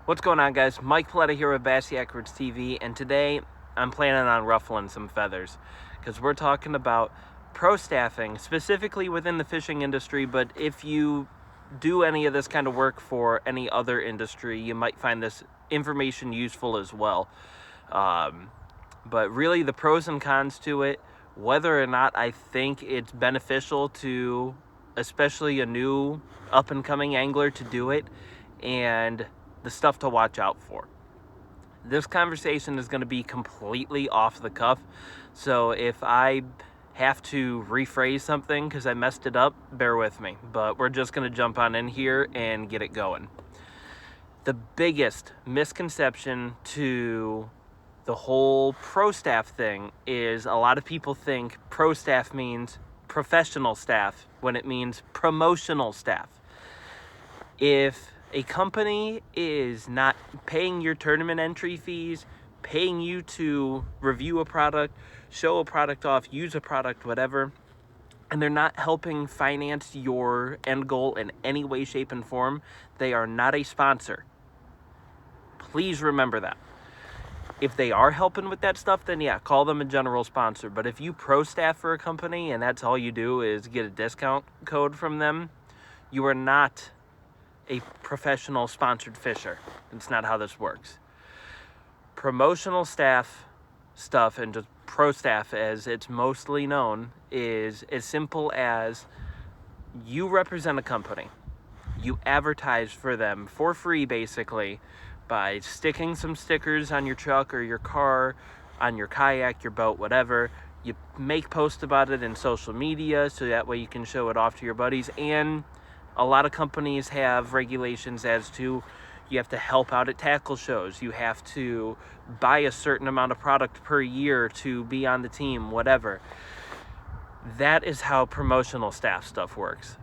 What's going on, guys? Mike Paletta here with Bass Yackwards TV, and today I'm planning on ruffling some feathers because we're talking about pro staffing, specifically within the fishing industry, but if you do any of this kind of work for any other industry, you might find this information useful as well. But really the pros and cons to it, whether or not I think it's beneficial to especially a new up-and-coming angler to do it, and the stuff to watch out for. This conversation is going to be completely off the cuff, so if I have to rephrase something because I messed it up, bear with me, but we're just going to jump on in here and get it going. The biggest misconception to the whole pro staff thing is a lot of people think pro staff means professional staff when it means promotional staff. If a company is not paying your tournament entry fees, paying you to review a product, show a product off, use a product, whatever, and they're not helping finance your end goal in any way, shape, and form, they are not a sponsor. Please remember that. If they are helping with that stuff, then yeah, call them a general sponsor. But if you pro staff for a company and that's all you do is get a discount code from them, you are not a professional sponsored fisher. It's not how this works. Promotional staff stuff, and just pro staff as it's mostly known, is as simple as you represent a company. You advertise for them for free, basically, by sticking some stickers on your truck or your car, on your kayak, your boat, whatever. You make posts about it in social media so that way you can show it off to your buddies. And a lot of companies have regulations as to you have to help out at tackle shows. You have to buy a certain amount of product per year to be on the team, whatever. That is how promotional staff stuff works.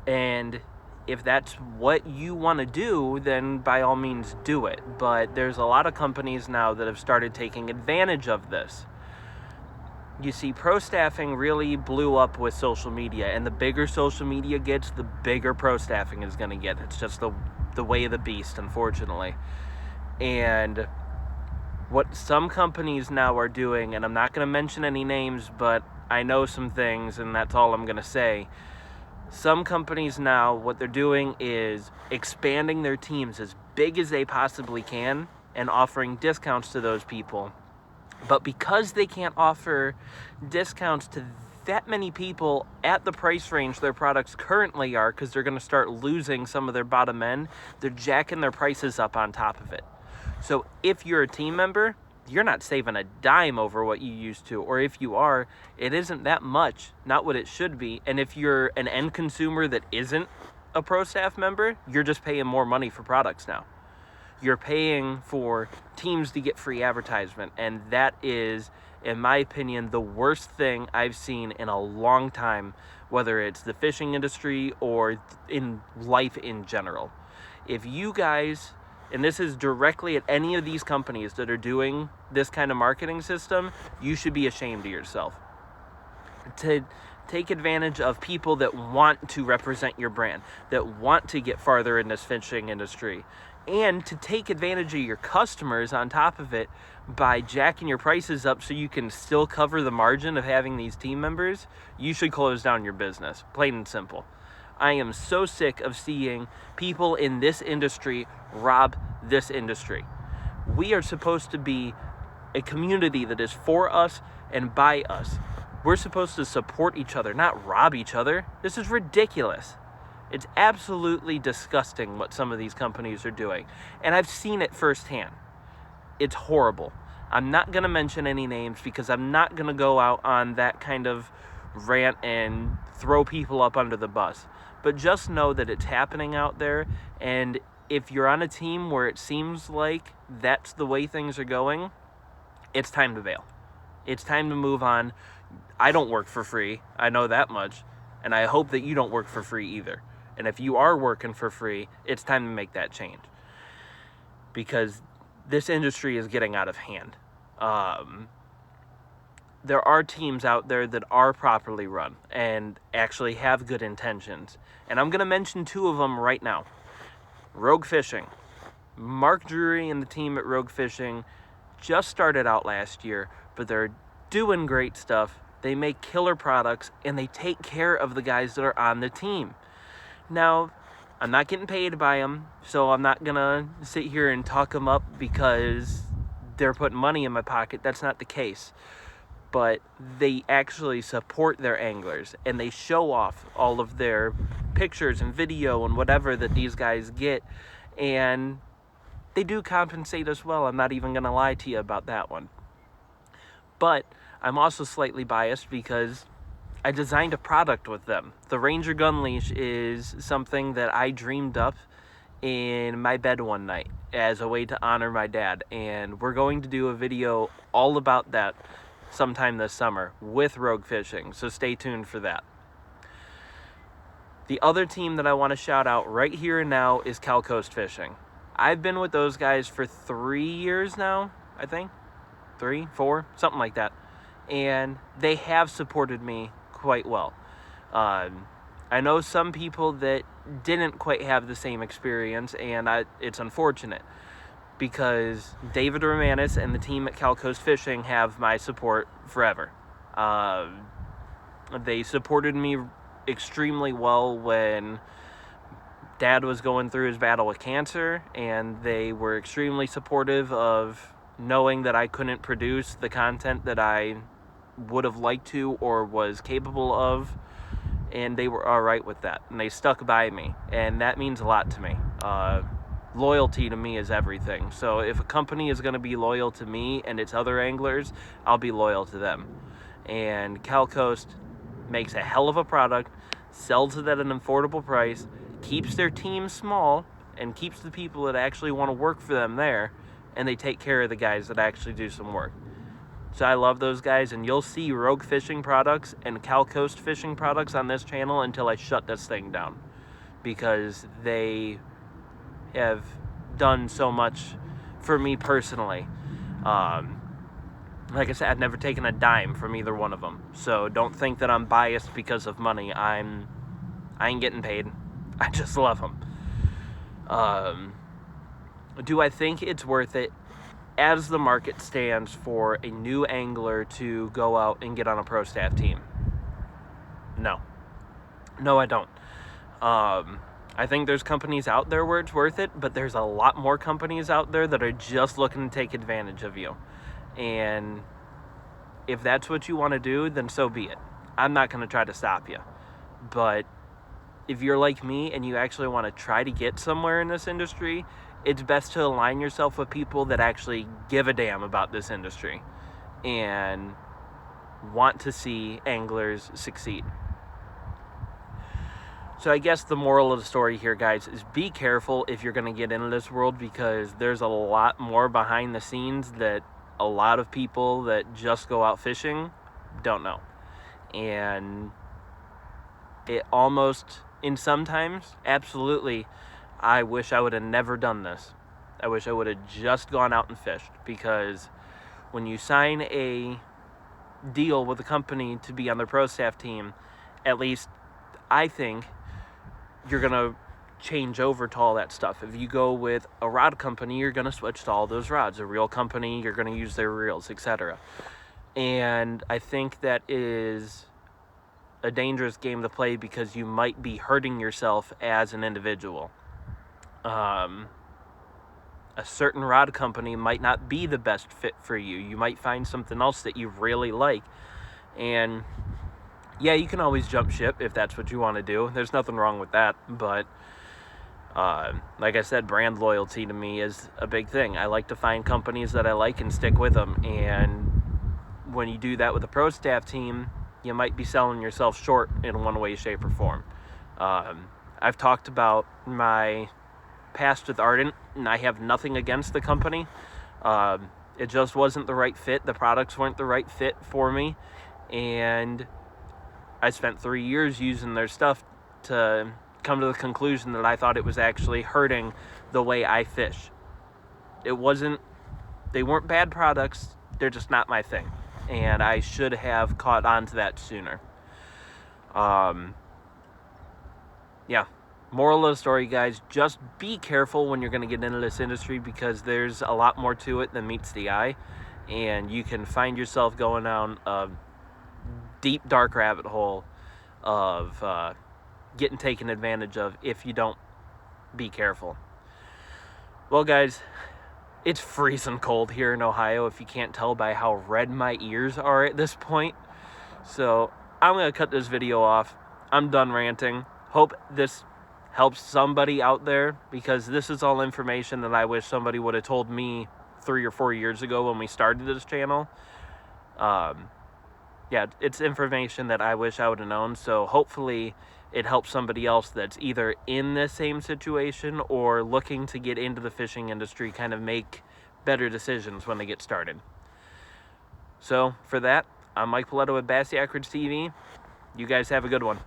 And if that's what you want to do, then by all means do it. But there's a lot of companies now that have started taking advantage of this. You see, pro staffing really blew up with social media, and the bigger social media gets, the bigger pro staffing is going to get. It's just the way of the beast, unfortunately. And what some companies now are doing, and I'm not going to mention any names, but I know some things, and that's all I'm going to say. Some companies now, what they're doing is expanding their teams as big as they possibly can and offering discounts to those people. But because they can't offer discounts to that many people at the price range their products currently are, because they're going to start losing some of their bottom end, they're jacking their prices up on top of it. So if you're a team member, you're not saving a dime over what you used to. Or if you are, it isn't that much, not what it should be. And if you're an end consumer that isn't a pro staff member, you're just paying more money for products now. You're paying for teams to get free advertisement, and that is, in my opinion, the worst thing I've seen in a long time, whether it's the fishing industry or in life in general. If you guys, and this is directly at any of these companies that are doing this kind of marketing system, you should be ashamed of yourself. To take advantage of people that want to represent your brand, that want to get farther in this fishing industry, and to take advantage of your customers on top of it by jacking your prices up so you can still cover the margin of having these team members, you should close down your business, plain and simple. I am so sick of seeing people in this industry rob this industry. We are supposed to be a community that is for us and by us. We're supposed to support each other, not rob each other. This is ridiculous. It's absolutely disgusting what some of these companies are doing. And I've seen it firsthand. It's horrible. I'm not going to mention any names because I'm not going to go out on that kind of rant and throw people up under the bus. But just know that it's happening out there. And if you're on a team where it seems like that's the way things are going, it's time to bail. It's time to move on. I don't work for free. I know that much. And I hope that you don't work for free either. And if you are working for free, it's time to make that change. Because this industry is getting out of hand. There are teams out there that are properly run and actually have good intentions. And I'm going to mention two of them right now. Rogue Fishing. Mark Drury and the team at Rogue Fishing just started out last year, but they're doing great stuff. They make killer products, and they take care of the guys that are on the team. Now, I'm not getting paid by them, so I'm not going to sit here and talk them up because they're putting money in my pocket. That's not the case. But they actually support their anglers, and they show off all of their pictures and video and whatever that these guys get, and they do compensate as well. I'm not even going to lie to you about that one. But I'm also slightly biased because I designed a product with them. The Ranger Gun Leash is something that I dreamed up in my bed one night as a way to honor my dad, and we're going to do a video all about that sometime this summer with Rogue Fishing, so stay tuned for that. The other team that I want to shout out right here and now is Cal Coast Fishing. I've been with those guys for 3 years now, I think. 3, 4, something like that. And they have supported me quite well. I know some people that didn't quite have the same experience, and it's unfortunate because David Romanis and the team at Cal Coast Fishing have my support forever. They supported me extremely well when Dad was going through his battle with cancer, and they were extremely supportive of knowing that I couldn't produce the content that I would have liked to or was capable of, and they were all right with that, and they stuck by me, and that means a lot to me. Loyalty to me is everything. So if a company is going to be loyal to me and its other anglers, I'll be loyal to them. And Cal Coast makes a hell of a product, sells it at an affordable price, keeps their team small, and keeps the people that actually want to work for them there, and they take care of the guys that actually do some work. So I love those guys, and you'll see Rogue Fishing products and Cal Coast Fishing products on this channel until I shut this thing down, because they have done so much for me personally. Like I said, I've never taken a dime from either one of them, so don't think that I'm biased because of money. I ain't getting paid. I just love them. Do I think it's worth it as the market stands for a new angler to go out and get on a pro staff team? No, I don't. I think there's companies out there where it's worth it, but there's a lot more companies out there that are just looking to take advantage of you. And if that's what you want to do, then so be it. I'm not going to try to stop you. But if you're like me and you actually want to try to get somewhere in this industry, it's best to align yourself with people that actually give a damn about this industry and want to see anglers succeed. So I guess the moral of the story here, guys, is be careful if you're going to get into this world, because there's a lot more behind the scenes that a lot of people that just go out fishing don't know. And it almost, in sometimes, absolutely, I wish I would have never done this. I wish I would have just gone out and fished, because when you sign a deal with a company to be on their pro staff team, at least I think you're going to change over to all that stuff. If you go with a rod company, you're going to switch to all those rods. A reel company, you're going to use their reels, etc. And I think that is a dangerous game to play, because you might be hurting yourself as an individual. A certain rod company might not be the best fit for you. You might find something else that you really like. And yeah, you can always jump ship if that's what you want to do. There's nothing wrong with that. But like I said, brand loyalty to me is a big thing. I like to find companies that I like and stick with them. And when you do that with a pro staff team, you might be selling yourself short in one way, shape, or form. I've talked about my past with Ardent, and I have nothing against the company. It just wasn't the right fit. The products weren't the right fit for me. And I spent 3 years using their stuff to come to the conclusion that I thought it was actually hurting the way I fish. They weren't bad products, they're just not my thing. And I should have caught on to that sooner. Yeah. Moral of the story, guys, just be careful when you're going to get into this industry, because there's a lot more to it than meets the eye, and you can find yourself going down a deep, dark rabbit hole of getting taken advantage of if you don't be careful. Well, guys, it's freezing cold here in Ohio, if you can't tell by how red my ears are at this point. So I'm going to cut this video off. I'm done ranting. Hope this helps somebody out there, because this is all information that I wish somebody would have told me 3 or 4 years ago when we started this channel. Yeah, it's information that I wish I would have known. So hopefully it helps somebody else that's either in the same situation or looking to get into the fishing industry kind of make better decisions when they get started. So for that, I'm Mike Paletto with Bass Acridge TV. You guys have a good one.